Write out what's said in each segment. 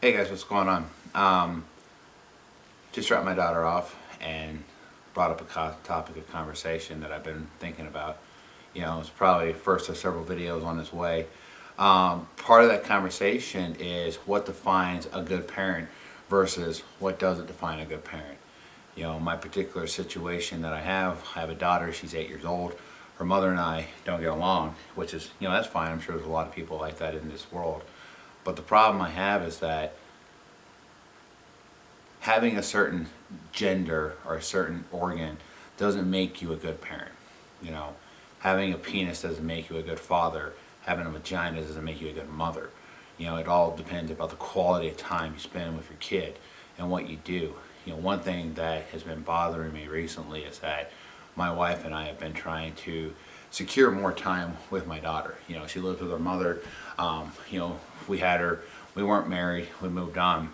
Hey guys, what's going on? Just dropped my daughter off and brought up a topic of conversation that I've been thinking about. It's probably first of several videos on this way. Part of that conversation is what defines a good parent versus what doesn't define a good parent. My particular situation that I have a daughter, she's 8 years old. Her mother and I don't get along, which is, that's fine. I'm sure there's a lot of people like that in this world. But the problem I have is that having a certain gender or a certain organ doesn't make you a good parent. Having a penis doesn't make you a good father. Having a vagina doesn't make you a good mother. It all depends about the quality of time you spend with your kid and what you do. One thing that has been bothering me recently is that my wife and I have been trying to secure more time with my daughter. She lives with her mother. We had her, we weren't married, we moved on.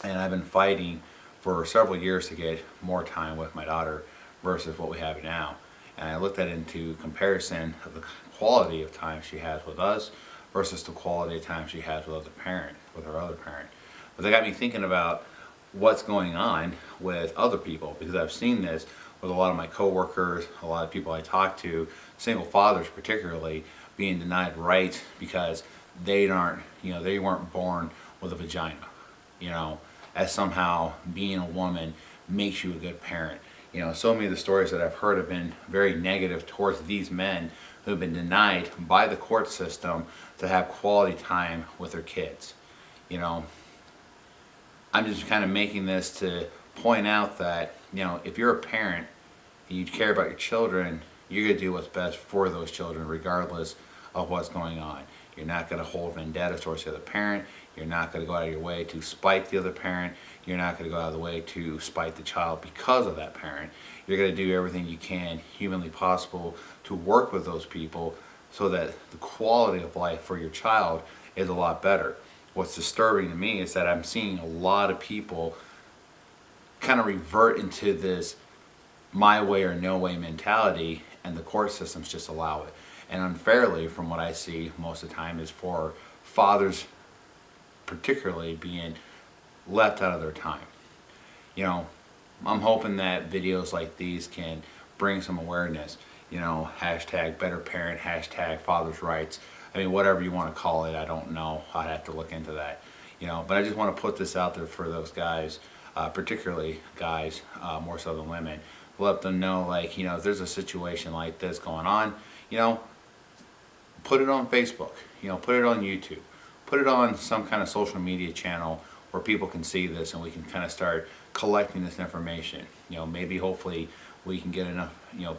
And I've been fighting for several years to get more time with my daughter versus what we have now. And I looked at it into comparison of the quality of time she has with us versus the quality of time she has with her other parent. But that got me thinking about what's going on with other people, because I've seen this with a lot of my coworkers, a lot of people I talk to, single fathers particularly, being denied rights because they weren't born with a vagina. As somehow being a woman makes you a good parent. So many of the stories that I've heard have been very negative towards these men who have been denied by the court system to have quality time with their kids. I'm just kind of making this to point out that, if you're a parent and you care about your children, you're going to do what's best for those children regardless of what's going on. You're not going to hold vendetta towards the other parent. You're not going to go out of your way to spite the other parent. You're not going to go out of the way to spite the child because of that parent. You're going to do everything you can humanly possible to work with those people so that the quality of life for your child is a lot better. What's disturbing to me is that I'm seeing a lot of people kind of revert into this my way or no way mentality, and the court systems just allow it. And unfairly, from what I see most of the time, is for fathers particularly being left out of their time. I'm hoping that videos like these can bring some awareness. Hashtag better parent, hashtag father's rights. I mean, whatever you want to call it, I don't know. I'd have to look into that. But I just want to put this out there for those guys, particularly guys, more so than women. Let them know, if there's a situation like this going on, put it on Facebook, put it on YouTube, put it on some kind of social media channel where people can see this and we can kind of start collecting this information. Maybe hopefully we can get enough,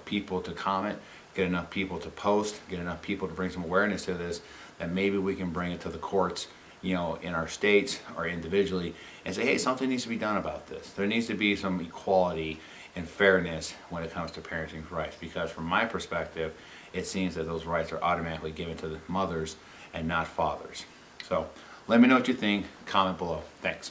people to comment, get enough people to post, get enough people to bring some awareness to this, that maybe we can bring it to the courts, in our states or individually, and say, hey, something needs to be done about this. There needs to be some equality and fairness when it comes to parenting rights, because from my perspective, it seems that those rights are automatically given to the mothers and not fathers. So let me know what you think. Comment below. Thanks.